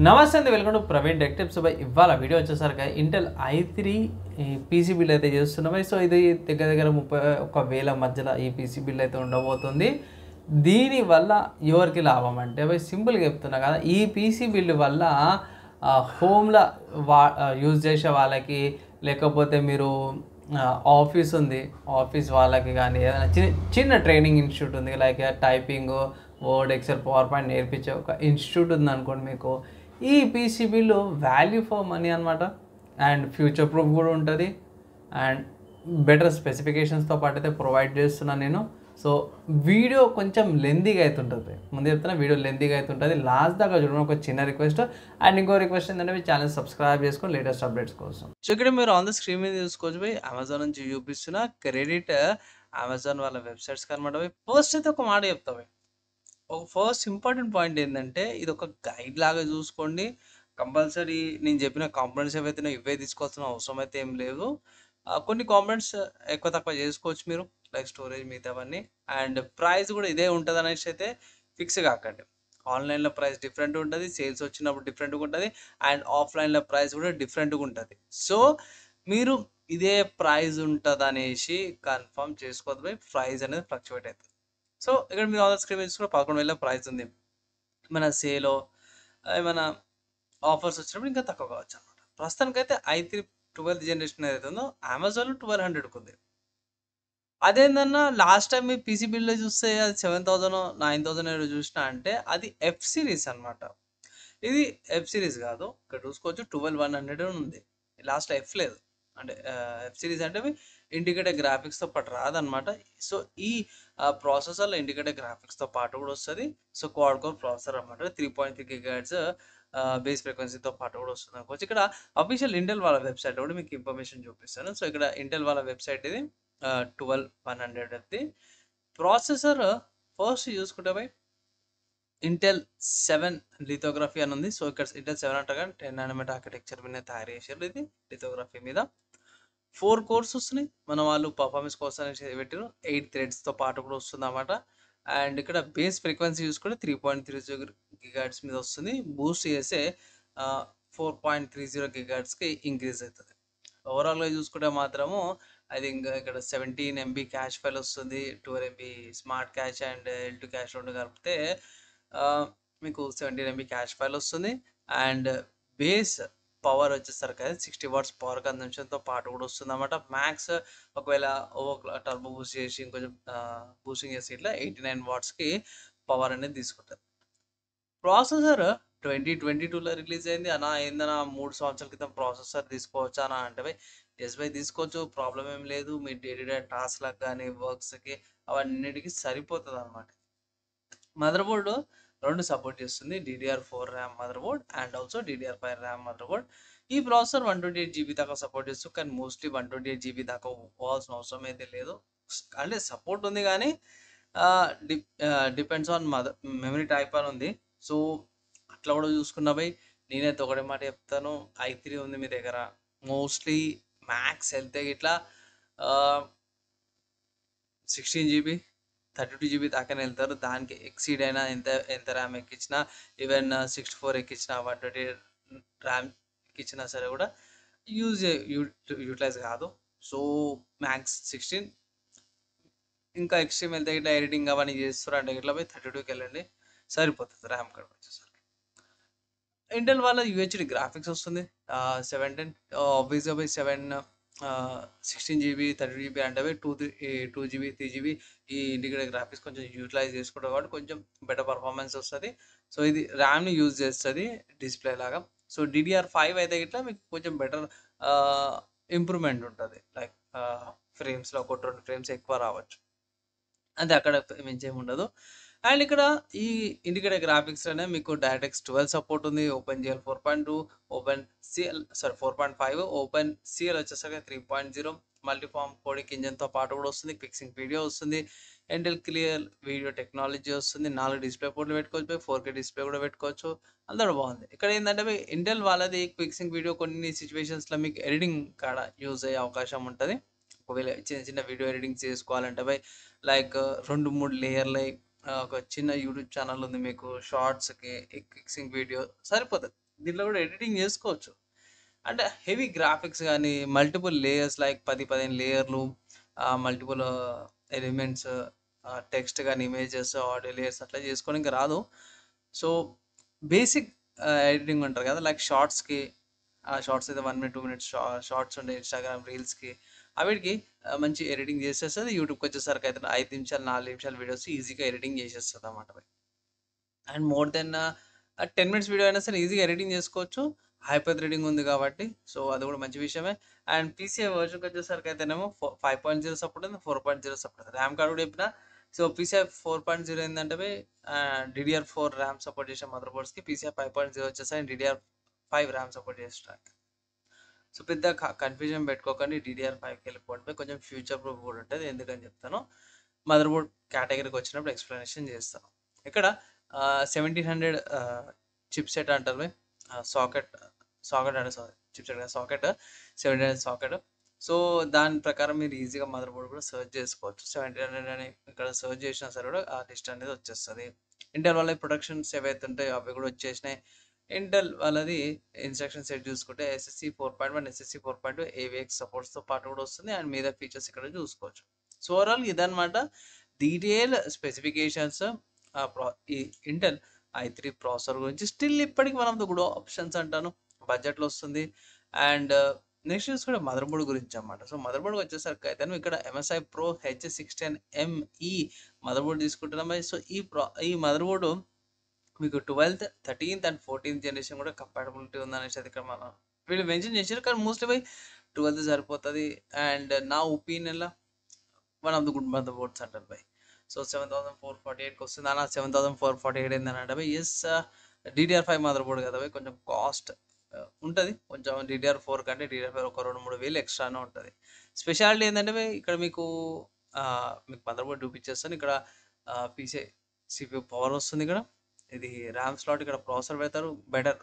నమస్తే అండి, welcome to Praveen tech tips. By ఇవాళ వీడియో వచ్చేసరికి ఇంటెల్ i3 ఈ పీసీ బిల్ అయితే చేస్తున్నాం. సో ఇది దగ్గర దగ్గర 31,000 మధ్యలో ఈ పీసీ బిల్ అయితే ఉండబోతుంది. దీనివల్ల ఎవరికి లాభం అంటే సింపుల్గా చెప్తున్నా కదా, ఈ పీసీ బిల్ వల్ల హోమ్లో యూజ్ చేసే వాళ్ళకి, లేకపోతే మీరు ఆఫీస్ ఉంది, ఆఫీస్ వాళ్ళకి కానీ ఏదైనా చిన్న ట్రైనింగ్ ఇన్స్టిట్యూట్ ఉంది, like typing, Word, Excel, PowerPoint నేర్పించే ఒక ఇన్స్టిట్యూట్ ఉంది అనుకోండి. మీకు ఈ PC bill value for money అనమాట. అండ్ ఫ్యూచర్ ప్రూఫ్ కూడా ఉంటుంది. అండ్ బెటర్ స్పెసిఫికేషన్స్తో పాటు అయితే ప్రొవైడ్ చేస్తున్నాను నేను. సో వీడియో కొంచెం లెందీగా అవుతుంటుంది, ముందు చెప్తున్నా వీడియో లెందీగా అవుతుంటుంది. లాస్ట్ దాకా చూడడం ఒక చిన్న రిక్వెస్ట్. అండ్ ఇంకో రిక్వెస్ట్ ఏంటంటే మీ ఛానల్ సబ్స్క్రైబ్ చేసుకొని లేటెస్ట్ అప్డేట్స్ కోసం. సో ఇక్కడ మీరు ఆన్ ద స్క్రీన్ మీద చూసుకోవచ్చు పోయి అమెజాన్ నుంచి చూపిస్తున్న క్రెడిట్ అమెజాన్ వాళ్ళ వెబ్సైట్స్ కనమాట. ఫస్ట్ అయితే ఒక మాట చెప్తా. ఒక ఫస్ట్ ఇంపార్టెంట్ పాయింట్ ఏంటంటే, ఇది ఒక గైడ్ లాగా చూసుకోండి. కంపల్సరీ నేను చెప్పిన కాంపోనెంట్స్ ఏవైతే ఇవే తీసుకోవాల్సిన అవసరం అయితే ఏం లేదు. కొన్ని కాంపోనెంట్స్ ఎక్కువ తక్కువ చేసుకోవచ్చు మీరు, లైక్ స్టోరేజ్ మిగతావన్నీ. అండ్ ప్రైస్ కూడా ఇదే ఉంటుంది అనేసి అయితే ఫిక్స్ కాకండి. ఆన్లైన్లో ప్రైస్ డిఫరెంట్ ఉంటుంది, సేల్స్ వచ్చినప్పుడు డిఫరెంట్గా ఉంటుంది, అండ్ ఆఫ్లైన్లో ప్రైస్ కూడా డిఫరెంట్గా ఉంటుంది. సో మీరు ఇదే ప్రైస్ ఉంటుంది అనేసి కన్ఫర్మ్ చేసుకోవద్దు, ప్రైస్ అనేది ఫ్లక్చువేట్ అవుతుంది. సో ఇక్కడ మీరు ఆన్ స్క్రీన్ చూసుకుంటే 11,000 ప్రైస్ ఉంది. మన సేలో ఏమైనా ఆఫర్స్ వచ్చినప్పుడు ఇంకా తక్కువ కావచ్చు అనమాట. ప్రస్తుతానికైతే i3 12th జనరేషన్ ఏదైతే ఉందో అమెజాన్లో 1200కి ఉంది. అదేందన్నా లాస్ట్ టైం మీ పీసీ బిల్లో చూస్తే అది 7,000 9,000 చూసినా అంటే అది ఎఫ్ సిరీస్ అనమాట. ఇది ఎఫ్ సిరీస్ కాదు. ఇక్కడ చూసుకోవచ్చు 12,100 ఉంది. లాస్ట్ ఎఫ్ లేదు. అంటే ఎఫ్ సిరీస్ అంటే ఇండికేటర్ గ్రాఫిక్స్తో పాటు రాదనమాట. సో ఈ ప్రాసెసర్లో ఇండికేటర్ గ్రాఫిక్స్తో పాటు కూడా వస్తుంది. సో క్వాడ్ కోర్ ప్రాసెసర్ అనమాట. 3.3 GHz బేస్ ఫ్రీక్వెన్సీతో పాటు కూడా వస్తుంది అనుకోవచ్చు. ఇక్కడ అఫీషియల్ ఇంటెల్ వాళ్ళ వెబ్సైట్ కూడా మీకు ఇన్ఫర్మేషన్ చూపిస్తాను. సో ఇక్కడ ఇంటెల్ వాళ్ళ వెబ్సైట్ ఇది 12,100 అది. ప్రాసెసర్ ఫస్ట్ చూసుకుంటే బై ఇంటెల్ 7 లిథోగ్రఫీ అని ఉంది. సో ఇక్కడ ఇంటెల్ 7 అంటగా 10 nm ఆర్కిటెక్చర్ మీద తయారు చేశారు. ఇది లిథోగ్రఫీ మీద 4 కోర్స్ వస్తున్నాయి. మన వాళ్ళు పర్ఫార్మెన్స్ కోసం అనేసి పెట్టారు. 8 థ్రెడ్స్తో పాటు కూడా వస్తుంది అన్నమాట. అండ్ ఇక్కడ బేస్ ఫ్రీక్వెన్సీ చూసుకుంటే 3.30 GHz మీద వస్తుంది. బూస్ట్ చేస్తే 4.30 GHzకి ఇంక్రీజ్ అవుతుంది. ఓవరాల్గా చూసుకుంటే మాత్రము అది ఇంకా ఇక్కడ 17 MB క్యాష్ ఫైల్ వస్తుంది, 12 MB smart cash and L2 cash రెండు కలిపితే మీకు 17 MB క్యాష్ ఫైల్ వస్తుంది. అండ్ బేస్ పవర్ వచ్చేసరికి 60 వాట్స్ పవర్ కన్జంప్షన్తో పాటు కూడా వస్తుంది అన్నమాట. మ్యాక్స్ ఒకవేళ టర్బో బూస్ట్ చేసి ఇంకొంచెం బూస్టింగ్ చేసి ఇట్లా 89 వాట్స్కి పవర్ అనేది తీసుకుంటుంది. ప్రాసెసర్ 2022లో రిలీజ్ అయింది అన్న. ఏందన్నా 3 సంవత్సరాల క్రితం ప్రాసెసర్ తీసుకోవచ్చా అన్న అంటే ఎస్ బై తీసుకోవచ్చు, ప్రాబ్లం ఏం లేదు. మీ డే టు డే టాస్క్లకు కానీ వర్క్స్కి అవన్నిటికీ సరిపోతుంది అనమాట. మదర్ బోర్డు 2 సపోర్ట్ చేస్తుంది, DDR4 RAM mother board and also DDR5 RAM mother board. ఈ ప్రాసెసర్ 128 GB దాకా సపోర్ట్ చేస్తుంది, కానీ మోస్ట్లీ 128 GB దాకా పోవాల్సిన అవసరం అయితే లేదు. అంటే సపోర్ట్ ఉంది కానీ డిపెండ్స్ ఆన్ మెమరీ టైప్ అని ఉంది. సో అట్లా కూడా చూసుకున్నా బై నేనైతే ఒకటే మాట చెప్తాను, i3 ఉంది మీ దగ్గర, మోస్ట్లీ మ్యాక్స్ వెళ్తే ఇట్లా 16 GB 32 GB దాకానే వెళ్తారు. దానికి ఎక్సీడ్ అయినా ఎంత ర్యామ్ ఎక్కించినా, ఈవెన్ 64 ఎక్కించినా, 128 ర్యామ్ ఎక్కించినా సరే కూడా యూటిలైజ్ కాదు. సో మ్యాక్స్ 16, ఇంకా ఎక్స్ట్రీమ్ వెళ్తే ఇట్లా ఎడిటింగ్ అవన్నీ చేస్తారు అంటే ఇట్లా పోయి 32కి వెళ్ళండి, సరిపోతుంది ర్యామ్ కార్డ్ వచ్చేసరికి. ఇంటెల్ వాళ్ళ UHD గ్రాఫిక్స్ వస్తుంది 710 ఆబ్వియస్గా బై 16 GB 32 GB అంటే 2 GB 3 GB ఈ ఇంటిగ్రేటెడ్ గ్రాఫిక్స్ కొంచెం యూటిలైజ్ చేసుకుంటారు కాబట్టి కొంచెం బెటర్ పర్ఫార్మెన్స్ వస్తుంది. సో ఇది ర్యామ్ని యూజ్ చేస్తుంది డిస్ప్లే లాగా. సో DDR5 అయితే ఇట్లా మీకు కొంచెం బెటర్ ఇంప్రూవ్మెంట్ ఉంటుంది, లైక్ ఫ్రేమ్స్లో ఒక 2 ఫ్రేమ్స్ ఎక్కువ రావచ్చు, అంతే, అక్కడ మించేమి ఉండదు. అండ్ ఇక్కడ ఈ ఇండికేటర్ గ్రాఫిక్స్లోనే మీకు DirectX 12 సపోర్ట్ ఉంది, OpenGL 4.2, OpenCL 4.5, OpenCL వచ్చేసరికి 3.0, మల్టీఫామ్ కోడింగ్ ఇంజన్తో పాటు కూడా వస్తుంది, క్విక్సింగ్ వీడియో వస్తుంది, ఇంటెల్ క్లియర్ వీడియో టెక్నాలజీ వస్తుంది, 4 డిస్ప్లే పోర్ట్లు పెట్టుకోవచ్చు, 4K డిస్ప్లే కూడా పెట్టుకోవచ్చు, అంతా బాగుంది. ఇక్కడ ఏంటంటే ఇంటెల్ వాళ్ళది క్విక్సింగ్ వీడియో కొన్ని సిచ్యువేషన్స్లో మీకు ఎడిటింగ్ కాడ యూజ్ అయ్యే అవకాశం ఉంటుంది. ఒకవేళ చిన్న చిన్న వీడియో ఎడిటింగ్ చేసుకోవాలంటే లైక్ 2-3 లేయర్లు ఒక చిన్న యూట్యూబ్ ఛానల్ ఉంది మీకు, షార్ట్స్కి క్విక్సింగ్ వీడియో సరిపోతుంది. దీంట్లో కూడా ఎడిటింగ్ చేసుకోవచ్చు. అంటే హెవీ గ్రాఫిక్స్ కానీ మల్టిపుల్ లేయర్స్ లైక్ 10-15 లేయర్లు, మల్టిపుల్ ఎలిమెంట్స్, టెక్స్ట్ కానీ ఇమేజెస్ ఆడియో లేయర్స్ అట్లా చేసుకోవడానికి రాదు. సో బేసిక్ ఎడిటింగ్ అంటారు కదా, లైక్ షార్ట్స్కి, ఆ షార్ట్స్ అయితే 1 minute 2 minutes షార్ట్స్ ఉండే ఇన్స్టాగ్రామ్ రీల్స్కి, అవిటికి మంచి ఎడిటింగ్ చేసేస్తుంది. యూట్యూబ్కి వచ్చేసరికి అయితే 5 నిమిషాలు 4 నిమిషాల వీడియోస్ ఈజీగా ఎడిటింగ్ చేసేస్తుంది అన్నమాట. And more than 10 minutes video అయినా సరే ఈజీగా ఎడిటింగ్ చేసుకోవచ్చు. హైపర్ థ్రెడింగ్ ఉంది కాబట్టి, సో అది కూడా మంచి విషయమే. అండ్ పీసీఐ వర్షన్కి వచ్చేసరికి అయితేనేమో 5.0 సపోర్ట్ ఉంది, 4.0 సపోర్ట్ ఉంది. ర్యామ్ కార్డ్ కూడా చెప్పిన. సో పీసీఐ 4.0 ఏంటంటే DDR4 ర్యామ్ సపోర్ట్ చేసే మదర్ బోర్డ్స్కి, పీసీఐ 5.0 వచ్చేసరికి DDR5 ర్యామ్ సపోర్ట్ చేసేటానికి. సో పెద్ద కన్ఫ్యూజన్ పెట్టుకోకండి, DDR5కి వెళ్ళిపోవడమే కొంచెం ఫ్యూచర్ ప్రూఫ్ కూడా ఉంటుంది. ఎందుకని చెప్తాను, మదర్ బోర్డ్ కేటగిరీకి వచ్చినప్పుడు ఎక్స్ప్లెనేషన్ చేస్తాను. ఇక్కడ 1700 చిప్ సెట్ అంటారు, సాకెట్ సాకెట్ అంటే chip set socket 1700 socket. So దాని ప్రకారం మీరు ఈజీగా మదర్ బోర్డ్ కూడా సర్చ్ చేసుకోవచ్చు. 1700 అని ఇక్కడ సర్చ్ చేసినా సరే కూడా ఆ లిస్ట్ అనేది వచ్చేస్తుంది. ఇంటెల్ వాళ్ళ ప్రొడక్షన్స్ ఏవైతే ఉంటాయో అవి కూడా వచ్చేసినాయి. ఇంటెల్ వాళ్ళది ఇన్స్ట్రక్షన్ సెట్ చూసుకుంటే SSC 4.1, SSC 4.2 AVX సపోర్ట్స్తో పాటు కూడా వస్తుంది. అండ్ మీద ఫీచర్స్ ఇక్కడ చూసుకోవచ్చు. సో ఓవరాల్ ఇదన్నమాట డీటెయిల్ స్పెసిఫికేషన్స్ ఈ ఇంటెల్ i3 ప్రాసెసర్ గురించి. స్టిల్ ఇప్పటికి one of the good options అంటాను, బడ్జెట్లో వస్తుంది. అండ్ నెక్స్ట్ చూసుకుంటే మదర్ బోర్డ్ గురించి అన్నమాట. సో మదర్ బోర్డ్ వచ్చేసరికి అయితే ఇక్కడ MSI Pro H16ME mother board తీసుకుంటున్నాం. సో ఈ మదర్ బోర్డు మీకు 12th, 13th and 14th generation కూడా కంపాటబిలిటీ ఉందనేసి అది ఇక్కడ మనం వీళ్ళు మెన్షన్ చేశారు. కానీ మోస్ట్లీ బై 12th సరిపోతుంది. అండ్ నా ఒపీనియన్లో one of the good motherboards అంటారు బై. సో 7448కి వస్తుంది. అన్న 7448 ఏంటంటే బై ఎస్ DDR5 మదర్ బోర్డ్ కదా బై, కొంచెం కాస్ట్ ఉంటుంది. కొంచెం DDR4 కంటే DDR5 ఒక 2-3 వేలు ఎక్స్ట్రానే ఉంటుంది. స్పెషాలిటీ ఏంటంటే బై ఇక్కడ మీకు మదర్ బోర్డ్ చూపించేస్తాను. ఇక్కడ పీసీఐ CPU పవర్ వస్తుంది. ఇక్కడ ఇది ర్యామ్ స్లాట్, ఇక్కడ ప్రాసెసర్ పెడతారు. బెటర్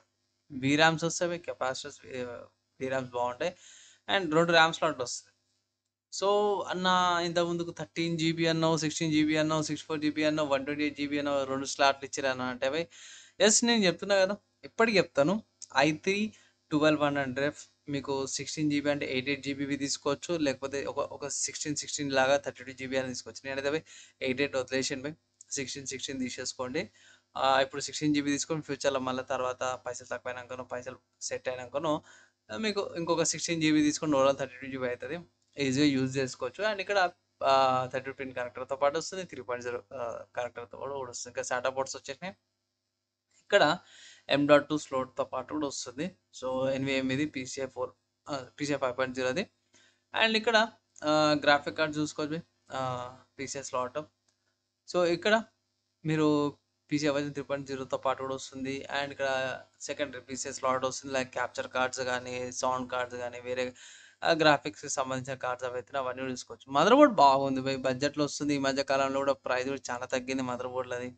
VRAMs వస్తాయి, కెపాసిటర్స్ VRAMs బాగుంటాయి. అండ్ 2 ర్యామ్ స్లాట్లు వస్తుంది. సో అన్న ఇంతకుముందుకు 13 GB అన్నావు, 16 GB అన్నావు, 64 GB అన్నావు, 128 GB అన్నావు, 2 స్లాట్లు ఇచ్చిరాను అంటే అవి ఎస్ నేను చెప్తున్నా కదా, ఇప్పటికి చెప్తాను. i3 1200 మీకు 16 GB అంటే 88 GB తీసుకోవచ్చు, లేకపోతే ఒక 16 లాగా 32 GB అని తీసుకోవచ్చు. నేనైతే 88 వదిలేసాను బై, 16 తీసేసుకోండి. ఇప్పుడు 16 GB తీసుకొని ఫ్యూచర్లో మళ్ళీ తర్వాత పైసలు తక్కువైనాకనో పైసలు సెట్ అయినాకనో మీకు ఇంకొక 16 GB తీసుకొని ఓవరాల్ 32 GB అవుతుంది. ఈజీగా యూజ్ చేసుకోవచ్చు. అండ్ ఇక్కడ 32 పిన్ కనెక్టర్తో పాటు వస్తుంది, 3.0 కనెక్టర్తో కూడా వస్తుంది. ఇంకా SATA పోర్ట్స్ వచ్చేసినాయి. ఇక్కడ M.2 స్లోట్తో పాటు కూడా వస్తుంది. సో NVMe ఇది PCI 5.0 అది. అండ్ ఇక్కడ గ్రాఫిక్ కార్డ్ చూసుకోవచ్చు, PCI స్లాట్. సో ఇక్కడ మీరు PCI వర్జన్ 3.0తో పాటు కూడా వస్తుంది. అండ్ ఇక్కడ సెకండరీ PCI స్లాట్ వస్తుంది, లైక్ క్యాప్చర్ కార్డ్స్ కానీ సౌండ్ కార్డ్స్ కానీ వేరే గ్రాఫిక్స్కి సంబంధించిన కార్డ్స్ అవైతే అవన్నీ చూసుకోవచ్చు. మదర్ బోర్డ్ బాగుంది బై, బడ్జెట్లో వస్తుంది. ఈ మధ్య కాలంలో కూడా ప్రైస్ కూడా చాలా తగ్గింది మదర్ బోర్డ్లో. అది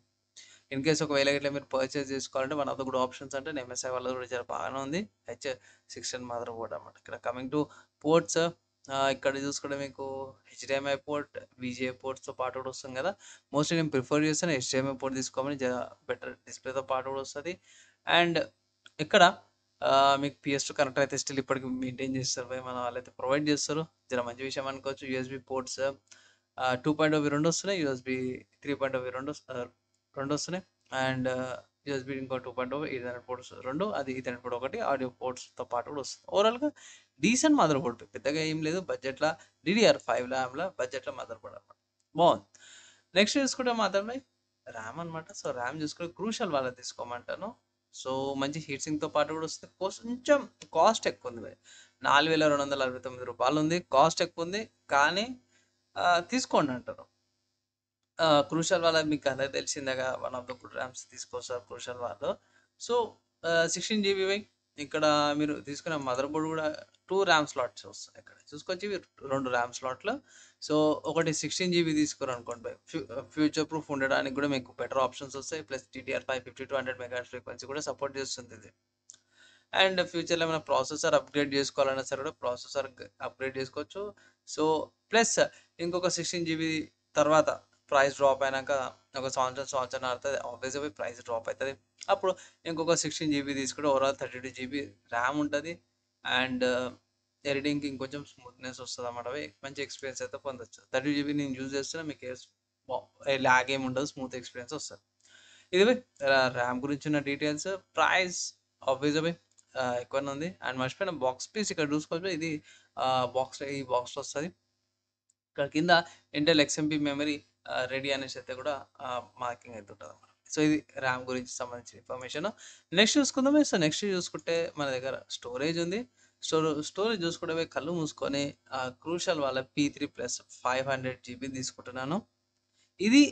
ఇన్ కేస్ ఒకవేళ ఇట్లా మీరు పర్చేస్ చేసుకోవాలంటే one of the good options అంటే MSI వాళ్ళది కూడా చాలా బాగానే ఉంది, H16 మదర్ బోర్డ్ అన్నమాట. ఇక్కడ కమింగ్ టు పోర్ట్స్, ఇక్కడ చూసుకుంటే మీకు HDMI పోర్ట్, VGA పోర్ట్స్తో పాటు కూడా వస్తుంది కదా. మోస్ట్లీ నేను ప్రిఫర్ చేస్తాను HDMI పోర్ట్ తీసుకోమని, బెటర్ డిస్ప్లేతో పాటు కూడా వస్తుంది. అండ్ ఇక్కడ మీకు PS2 కనెక్ట్ అయితే స్టిల్ ఇప్పటికి మెయింటైన్ చేస్తారు బై, మన వాళ్ళైతే ప్రొవైడ్ చేస్తారు. జర మంచి విషయం అనుకోవచ్చు. USB పోర్ట్స్ 2.0 రెండు వస్తున్నాయి, USB 3.0 రెండు వస్తున్నాయి. అండ్ USB ఇంకో 2.0 ఈథర్నెట్ పోర్ట్స్ రెండు, అది ఈథర్నెట్ పోర్ట్ ఒకటి, ఆడియో పోర్ట్స్తో పాటు కూడా వస్తుంది. ఓవరాల్గా డీసెంట్ మదర్ బోర్డ్, పెద్దగా ఏం లేదు. బడ్జెట్లో DDR5 ర్యామ్లో బడ్జెట్లో మదర్ బోర్డ్ అనమాట, బాగుంది. నెక్స్ట్ చూసుకుంటే మాత్రమే ర్యామ్ అనమాట. సో ర్యామ్ చూసుకుంటే క్రూషల్ వాళ్ళది తీసుకోమంటాను. సో మంచి హీట్ సింక్తో పాటు కూడా వస్తుంది. కొంచెం కాస్ట్ ఎక్కువ ఉంది, 4269 రూపాయలు ఉంది, కాస్ట్ ఎక్కువ ఉంది. కానీ తీసుకోండి అంటారు. క్రూషల్ వాళ్ళ మీకు అదే తెలిసిందేగా, one of the good RAMs తీసుకొస్తారు క్రూషల్ వాళ్ళు. సో 16 GB ఇక్కడ మీరు తీసుకునే మదర్ బోర్డ్ కూడా 2 ర్యామ్ స్లాట్స్ వస్తాయి. ఇక్కడ చూసుకొచ్చి 2 ర్యామ్ స్లాట్లు. సో ఒకటి 16 GB తీసుకురు అనుకోండి, ఫ్యూచర్ ప్రూఫ్ ఉండడానికి కూడా మీకు బెటర్ ఆప్షన్స్ వస్తాయి. ప్లస్ DDR5 5200 MHz ఫ్రీక్వెన్సీ కూడా సపోర్ట్ చేస్తుంది ఇది. అండ్ ఫ్యూచర్లో ఏమైనా ప్రాసెసర్ అప్గ్రేడ్ చేసుకోవాలన్నా సరే కూడా ప్రాసెసర్ అప్గ్రేడ్ చేసుకోవచ్చు. సో ప్లస్ ఇంకొక 16 GB తర్వాత ప్రైస్ డ్రాప్ అయినాక ఒక సంవత్సరం ఆడుతుంది, ఆబ్వియస్గా ప్రైస్ డ్రాప్ అవుతుంది. అప్పుడు ఇంకొక 16 GB తీసుకుంటే ఓవరాల్ 32 GB ర్యామ్ ఉంటుంది. అండ్ ఎడిటింగ్కి ఇంకొంచెం స్మూత్నెస్ వస్తుంది అన్నమాట. మంచి ఎక్స్పీరియన్స్ అయితే పొందొచ్చు. 32 GB నేను యూజ్ చేస్తున్నా, మీకు ల్యాగ్ ఏమి ఉండదు, స్మూత్ ఎక్స్పీరియన్స్ వస్తుంది. ఇది ర్యామ్ గురించి ఉన్న డీటెయిల్స్. ప్రైస్ ఆబ్వియస్గా ఎక్కువనే ఉంది. అండ్ మర్చిపోయిన బాక్స్ పీస్ ఇక్కడ చూసుకోవచ్చు. ఇది ఈ బాక్స్లో వస్తుంది. ఇక్కడ కింద ఇంటెల్ XMP మెమరీ రెడీ అనేసి అయితే కూడా మార్కింగ్ అయితే ఉంటుంది అన్నమాట. సో ఇది ర్యామ్ గురించి సంబంధించిన ఇన్ఫర్మేషన్. నెక్స్ట్ చూసుకుందామే. సో నెక్స్ట్ చూసుకుంటే మన దగ్గర స్టోరేజ్ ఉంది. స్టోరేజ్ చూసుకుంటే కళ్ళు మూసుకొని క్రూషల్ వాళ్ళ P3+ 500 GB తీసుకుంటున్నాను. ఇది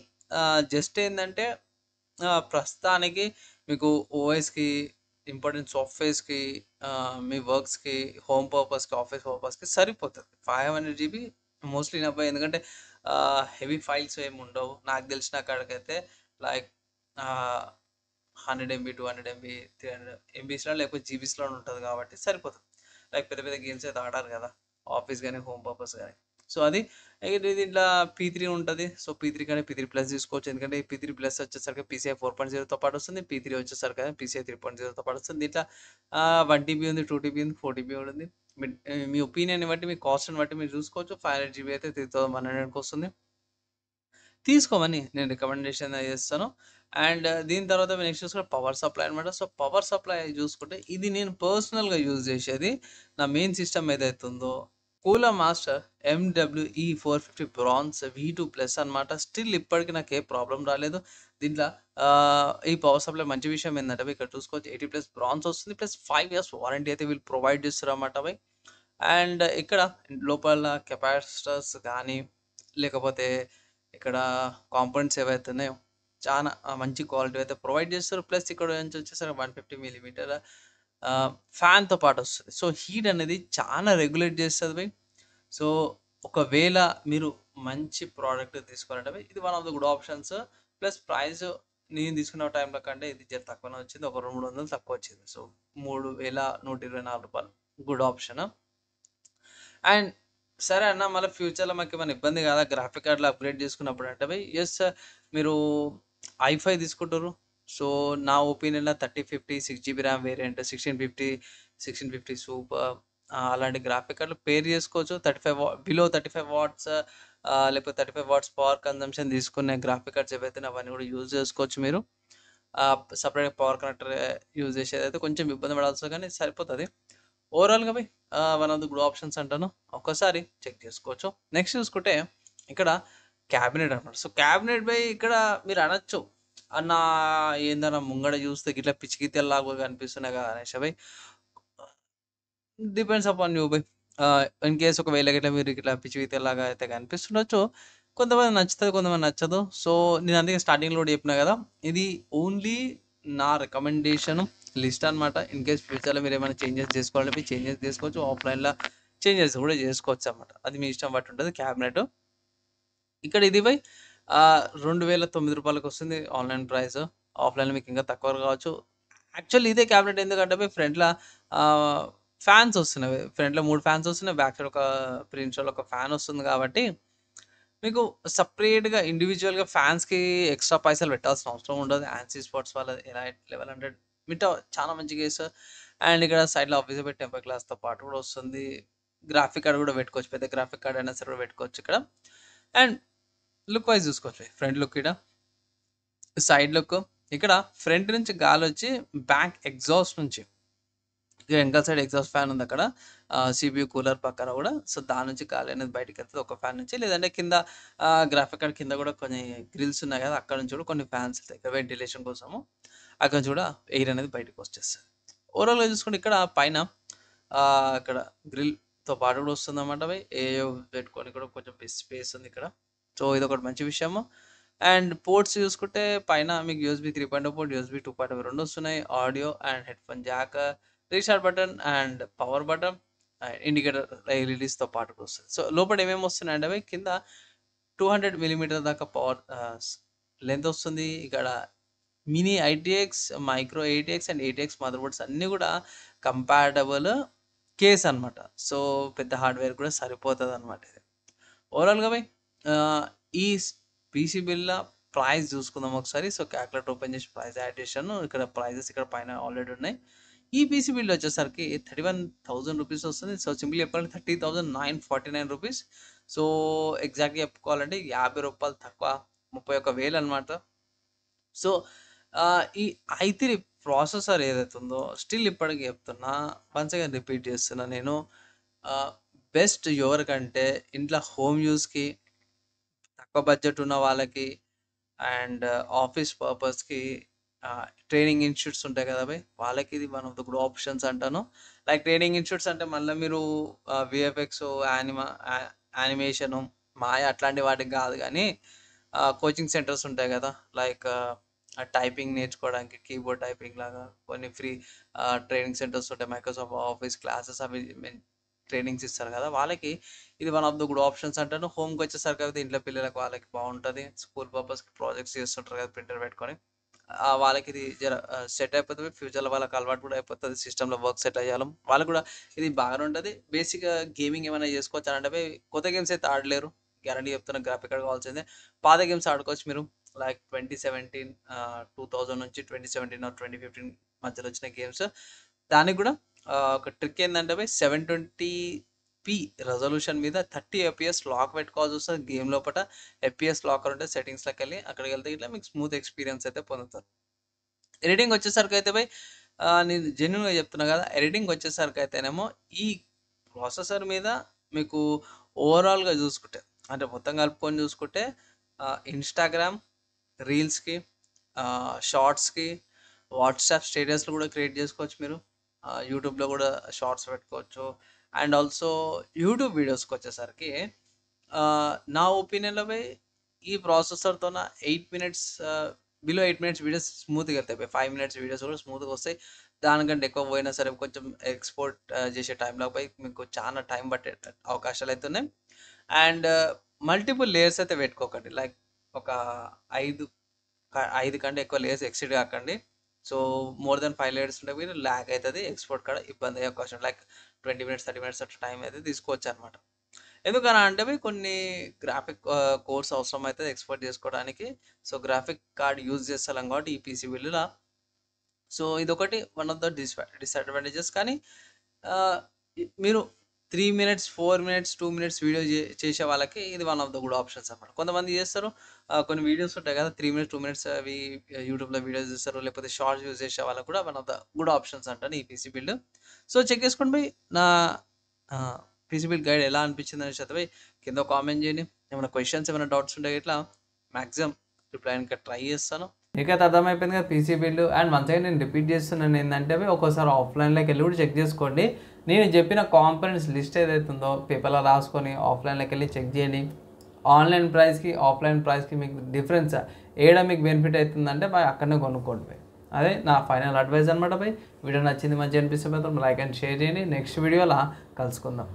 జస్ట్ ఏంటంటే ప్రస్తుతానికి మీకు ఓఎస్కి, ఇంపార్టెంట్ సాఫ్ట్వేర్స్కి, మీ వర్క్స్కి, హోమ్ పర్పస్కి, ఆఫీస్ పర్పస్కి సరిపోతుంది. 500 GB మోస్ట్లీ నవ్వు. ఎందుకంటే హెవీ ఫైల్స్ ఏమి ఉండవు నాకు తెలిసిన కాడికైతే. లైక్ 100 MB, 200 MB, 300 MBస్లో లేకపోతే జీబీస్లో ఉంటుంది కాబట్టి సరిపోతుంది. లైక్ పెద్ద పెద్ద గేమ్స్ అయితే ఆడారు కదా ఆఫీస్ కానీ హోమ్ పర్పస్ కానీ. సో అది దీంట్లో P3 ఉంటుంది. సో P3 కానీ P3+ తీసుకోవచ్చు. ఎందుకంటే ఈ P3+ వచ్చేసరికి PCI 4.0తో పాటు వస్తుంది. P3 వచ్చేసరికి PCI 3.0తో పాటు వస్తుంది. దీంట్లో 1 TB ఉంది, 2 TB ఉంది, 4 TB ఉంది. మీ ఒపీనియన్ని బట్టి, మీ కాస్ట్ని బట్టి మీరు చూసుకోవచ్చు. 500 GB అయితే 3100కి వస్తుంది. తీసుకోమని నేను రికమెండేషన్ చేస్తాను. అండ్ దీని తర్వాత నెక్స్ట్ చూసుకుంటే పవర్ సప్లై అనమాట. సో పవర్ సప్లై చూసుకుంటే ఇది నేను పర్సనల్గా యూజ్ చేసేది. నా మెయిన్ సిస్టమ్ ఏదైతే ఉందో cooler master MWE 450 bronze V2+ అనమాట. స్టిల్ ఇప్పటికి నాకు ఏ ప్రాబ్లం రాలేదు. దీంట్లో ఈ పవర్ సప్లై మంచి విషయం ఏంటంటే ఇక్కడ చూసుకోవచ్చు 80+ బ్రాన్స్ వస్తుంది. ప్లస్ 5 years వారంటీ అయితే వీళ్ళు ప్రొవైడ్ చేస్తారు అన్నమాట. అండ్ ఇక్కడ లోపల కెపాసిటర్స్ కానీ లేకపోతే ఇక్కడ కాంపోనెంట్స్ ఏవైతే ఉన్నాయో చాలా మంచి క్వాలిటీ అయితే ప్రొవైడ్ చేస్తారు. ప్లస్ ఇక్కడ నుంచి వచ్చేసరికి 150mm ఫ్యాన్తో పాటు వస్తుంది. సో హీట్ అనేది చాలా రెగ్యులేట్ చేస్తుంది. సో ఒకవేళ మీరు మంచి ప్రోడక్ట్ తీసుకోవాలంటే ఇది one of the good options. Plus price నేను తీసుకున్న టైంలో కంటే ఇది జర తక్కువనే వచ్చింది. ఒక 200 తక్కువ వచ్చింది. సో 3124 రూపాయలు గుడ్ ఆప్షన్. అండ్ సరే అన్న, మళ్ళీ ఫ్యూచర్లో మాకు ఏమైనా ఇబ్బంది కాదా గ్రాఫిక్ కార్డులో అప్గ్రేడ్ చేసుకున్నప్పుడు అంటే ఎస్, మీరు i5 తీసుకుంటారు. సో నా ఒపీనియన్లో 3050 6GB ర్యామ్ వేరియంట్, 1650 సూపర్ అలాంటి గ్రాఫిక్ కార్డులు పేర్ చేసుకోవచ్చు. 35 బిలో 35 watts లేకపోతే 35 watts పవర్ కన్జంప్షన్ తీసుకునే గ్రాఫిక్ కార్డ్స్ ఏవైతే అవన్నీ కూడా యూజ్ చేసుకోవచ్చు మీరు. సపరేట్గా పవర్ కనెక్టర్ యూజ్ చేసేది అయితే కొంచెం ఇబ్బంది పడాల్సి, కానీ సరిపోతుంది ఓవరాల్గా. One of the good options అంటాను, ఒక్కసారి చెక్ చేసుకోవచ్చు. నెక్స్ట్ చూసుకుంటే ఇక్కడ క్యాబినెట్ అనమాట. సో క్యాబినెట్ ఇక్కడ మీరు అనొచ్చు అన్న ఏందన్నా ముంగడ చూస్తే ఇట్లా పిచ్చికి తెల్లాగా కనిపిస్తున్నాయి కదా అనేసి depends upon you in case ఒకవేళ ఇట్లా మీరు ఇట్లా పిచ్చికి తెల్లాగా అయితే కనిపిస్తుండొచ్చు. కొంతమంది నచ్చుతుంది, కొంతమంది నచ్చదు. సో నేను అందుకే స్టార్టింగ్లో కూడా చెప్పినా కదా, ఇది ఓన్లీ నా రికమెండేషన్ లిస్ట్ అనమాట. ఇన్ కేస్ ఫ్యూచర్లో మీరు ఏమైనా చేంజెస్ చేసుకోవాలంటే చేంజెస్ చేసుకోవచ్చు, ఆఫ్లైన్లో చేంజెస్ కూడా చేసుకోవచ్చు అనమాట. అది మీ ఇష్టం బట్టి ఉంటుంది. క్యాబినెట్ ఇక్కడ ఇది 2009 రూపాయలకు వస్తుంది ఆన్లైన్ ప్రైస్. ఆఫ్లైన్లో మీకు ఇంకా తక్కువ కావచ్చు. యాక్చువల్లీ ఇదే క్యాబినెట్ ఎందుకంటే ఫ్రంట్లో ఫ్యాన్స్ వస్తున్నాయి. ఫ్రంట్లో 3 ఫ్యాన్స్ వస్తున్నాయి, బ్యాక్ సైడ్ ఒక ప్రిన్షల్ ఒక ఫ్యాన్ వస్తుంది. కాబట్టి మీకు సపరేట్గా ఇండివిజువల్గా ఫ్యాన్స్కి ఎక్స్ట్రా పైసలు పెట్టాల్సిన అవసరం ఉండదు. యాన్సీ స్పోర్ట్స్ వాళ్ళ 1100 మిట్ చాలా మంచి కేసు. అండ్ ఇక్కడ సైడ్లో ఆఫీస్ పెట్టి టెంపర్ గ్లాస్తో పాటు కూడా వస్తుంది. గ్రాఫిక్ కార్డ్ కూడా పెట్టుకోవచ్చు, పెద్ద గ్రాఫిక్ కార్డ్ అయినా సరే కూడా పెట్టుకోవచ్చు ఇక్కడ. అండ్ లుక్ వైజ్ చూసుకోవచ్చు. ఫ్రంట్ లుక్ ఇక్కడ, సైడ్ లుక్ ఇక్కడ. ఫ్రంట్ నుంచి గాలి వచ్చి బ్యాక్ ఎగ్జాస్ట్ నుంచి వెనకాల సైడ్ ఎగ్జాస్ట్ ఫ్యాన్ ఉంది అక్కడ, CPU కూలర్ పక్కన కూడా. సో దాని నుంచి గాలి అనేది బయటకు వెళ్తుంది ఒక ఫ్యాన్ నుంచి. లేదంటే కింద గ్రాఫిక్ కార్డ్ కింద కూడా కొన్ని గ్రిల్స్ ఉన్నాయి కదా, అక్కడ నుంచి కూడా కొన్ని ఫ్యాన్స్ వెళ్తాయి ఇక్కడ వెంటిలేషన్ కోసము. అక్కడ నుంచి కూడా ఎయిర్ అనేది బయటకు వచ్చేస్తుంది. ఓవరాల్గా చూసుకుంటే ఇక్కడ పైన ఇక్కడ గ్రిల్తో పాటు కూడా వస్తుంది అన్నమాట. ఏ పెట్టుకొని కూడా కొంచెం స్పేస్ ఉంది ఇక్కడ. సో ఇది ఒకటి మంచి విషయము. అండ్ పోర్ట్స్ చూసుకుంటే పైన మీకు USB 3.0 పోర్ట్, USB 2.0 రెండు వస్తున్నాయి. Audio and headphone jack, restart button and power button, indicator LEDస్తో పాటు వస్తుంది. సో లోపల ఏమేమి వస్తున్నాయి అంటే కింద 200mm దాకా పవర్ లెంత్ వస్తుంది. ఇక్కడ mini ITX, micro ATX and ATX mother boards అన్నీ కూడా కంపాటబుల్ కేస్ అనమాట. సో పెద్ద హార్డ్వేర్ కూడా సరిపోతుంది అనమాట ఇది ఓవరాల్గా. ఈ PC బిల్లా ప్రైస్ చూసుకుందాం ఒకసారి. సో క్యాల్కులేటర్ ఓపెన్ చేసి ప్రైస్ యాడ్ చేశాను. ఇక్కడ ప్రైజెస్ ఇక్కడ పైన ఆల్రెడీ ఉన్నాయి. ఈ పీసీ బిల్డ్ వచ్చేసరికి 31,000 రూపీస్ వస్తుంది. సో సింపుల్ చెప్పాలంటే 30,949 రూపీస్. సో ఎగ్జాక్ట్గా చెప్పుకోవాలంటే ₹50 తక్కువ, 31,000 అనమాట. సో ఈ i3 ప్రాసెసర్ ఏదైతే ఉందో స్టిల్ ఇప్పటికి చెప్తున్నా, వన్స్ అగైన్ రిపీట్ చేస్తున్నా నేను, బెస్ట్ ఎవరికంటే ఇంట్లో హోమ్ యూస్కి, తక్కువ బడ్జెట్ ఉన్న వాళ్ళకి అండ్ ఆఫీస్ పర్పస్కి, ట్రైనింగ్ ఇన్స్టిట్యూట్స్ ఉంటాయి కదా భయ్, వాళ్ళకి ఇది one of the good options అంటాను. లైక్ ట్రైనింగ్ ఇన్స్టిట్యూట్స్ అంటే మళ్ళీ మీరు విఎఫ్ఎక్స్, యానిమేషను, మాయ అట్లాంటి వాటికి కాదు, కానీ కోచింగ్ సెంటర్స్ ఉంటాయి కదా, లైక్ టైపింగ్ నేర్చుకోవడానికి కీబోర్డ్ టైపింగ్ లాగా కొన్ని ఫ్రీ ట్రైనింగ్ సెంటర్స్ ఉంటాయి, మైక్రోసాఫ్ట్ ఆఫీస్ క్లాసెస్ అవి ట్రైనింగ్స్ ఇస్తారు కదా, వాళ్ళకి ఇది one of the good options అంటాను. హోమ్కి వచ్చేసరికి అయితే ఇంట్లో పిల్లలకు వాళ్ళకి బాగుంటుంది. స్కూల్ పర్పస్కి ప్రాజెక్ట్స్ చేస్తుంటారు కదా ప్రింటర్ పెట్టుకొని, వాళ్ళకి ఇది జర సెట్ అయిపోతుంది. ఫ్యూచర్లో వాళ్ళకి అలవాటు కూడా అయిపోతుంది, సిస్టంలో వర్క్ సెట్ అయ్యాలి. వాళ్ళకి కూడా ఇది బాగానే ఉంటుంది. బేసిక్గా గేమింగ్ ఏమైనా చేసుకోవచ్చు అని అంటే కొత్త గేమ్స్ అయితే ఆడలేరు, గ్యారంటీ చెప్తున్నా. గ్రాఫిక్ కార్డ్ కావాల్సిందే. పాత గేమ్స్ ఆడుకోవచ్చు మీరు, లైక్ 2017 నుంచి 2017 ఆర్ 2015 మధ్యలో వచ్చిన గేమ్స్. దానికి కూడా ఒక ట్రిక్ ఏంటంటే 720p రెజల్యూషన్ మీద 30 FPS లాక్ పెట్టుకోవాల్సి వస్తుంది గేమ్ లోపల. FPS లాకర్ ఉంటే సెట్టింగ్స్లోకి వెళ్ళి అక్కడికి వెళ్తే ఇట్లా మీకు స్మూత్ ఎక్స్పీరియన్స్ అయితే పొందుతారు. ఎడిటింగ్ వచ్చేసరికి అయితే నేను జెన్యున్గా చెప్తున్నా కదా, ఎడిటింగ్ వచ్చేసరికి అయితేనేమో ఈ ప్రాసెసర్ మీద మీకు ఓవరాల్గా చూసుకుంటే, అంటే మొత్తం కలుపుకొని చూసుకుంటే, ఇన్స్టాగ్రామ్ రీల్స్కి, షార్ట్స్కి, వాట్సాప్ స్టేటస్లు కూడా క్రియేట్ చేసుకోవచ్చు మీరు. యూట్యూబ్లో కూడా షార్ట్స్ పెట్టుకోవచ్చు. అండ్ ఆల్సో యూట్యూబ్ వీడియోస్కి వచ్చేసరికి నా ఒపీనియన్లో ఈ ప్రాసెసర్తో 8 మినిట్స్, బిలో 8 మినిట్స్ వీడియోస్ స్మూత్గా వెళ్తాయి. 5 మినిట్స్ వీడియోస్ కూడా స్మూత్గా వస్తాయి. దానికంటే ఎక్కువ పోయినా సరే కొంచెం ఎక్స్పోర్ట్ చేసే టైంలో మీకు చాలా టైం పట్టే అవకాశాలు అయితే ఉన్నాయి. అండ్ మల్టిపుల్ లేయర్స్ అయితే పెట్టుకోకండి, లైక్ ఒక 5 కంటే ఎక్కువ లేయర్స్ ఎక్సిడ్ కాకండి. సో మోర్ దెన్ 5 లేయర్స్ ఉంటే మీరు ల్యాగ్ అవుతుంది, ఎక్స్పోర్ట్ కూడా ఇబ్బంది అయ్యే అవకాశం, లైక్ 20 మినిట్స్ 30 మినిట్స్ అట్లా టైం అయితే తీసుకోవచ్చు అనమాట. ఎందుకని అంటే కొన్ని గ్రాఫిక్ కోర్స్ అవసరం అవుతుంది ఎక్స్పోర్ట్ చేసుకోవడానికి. సో గ్రాఫిక్ కార్డ్ యూజ్ చేస్తాం కాబట్టి ఈ పీసీ బిల్లులా. సో ఇదొకటి వన్ ఆఫ్ ద డిసడ్వాంటేజెస్. కానీ మీరు 3 మినిట్స్ 4 మినిట్స్ 2 మినిట్స్ వీడియో చేసే వాళ్ళకి ఇది one of the good options అనమాట. కొంతమంది చేస్తారు, కొన్ని వీడియోస్ ఉంటాయి కదా 3 మినిట్స్ 2 మినిట్స్, అవి యూట్యూబ్లో వీడియోస్ చూస్తారు, లేకపోతే షార్ట్స్ యూజ్ చేసే వాళ్ళకి కూడా one of the good options అంటాను ఈ పీసీ బిల్డ్. సో చెక్ చేసుకోండి పోయి నా పీసీ బిల్డ్ గైడ్ ఎలా అనిపించింది అని చదివి కింద కామెంట్ చేయండి. ఏమైనా క్వశ్చన్స్ ఏమైనా డౌట్స్ ఉంటాయి ఇట్లా మ్యాక్సిమం రిప్లై ఇంకా ట్రై చేస్తాను. మీకైతే అర్థమైపోయింది కదా పీసీ బిల్డ్. అండ్ మంచిగా నేను రిపీట్ చేస్తున్నాను ఏంటంటే ఒక్కోసారి ఆఫ్లైన్లోకి వెళ్ళి కూడా చెక్ చేసుకోండి. నేను చెప్పిన కాంపోనెంట్స్ లిస్ట్ ఏదైతే ఉందో పేపర్లో రాసుకొని ఆఫ్లైన్లోకి వెళ్ళి చెక్ చేయండి. ఆన్లైన్ ప్రైస్కి ఆఫ్లైన్ ప్రైస్కి మీకు డిఫరెన్స్ ఏడ మీకు బెనిఫిట్ అవుతుందంటే అక్కడనే కొనుక్కోండి. అదే నా ఫైనల్ అడ్వైస్ అనమాట. వీడియో నచ్చింది, మంచిగా అనిపిస్తే మాత్రం లైక్ అండ్ షేర్ చేయండి. నెక్స్ట్ వీడియోలో కలుసుకుందాం.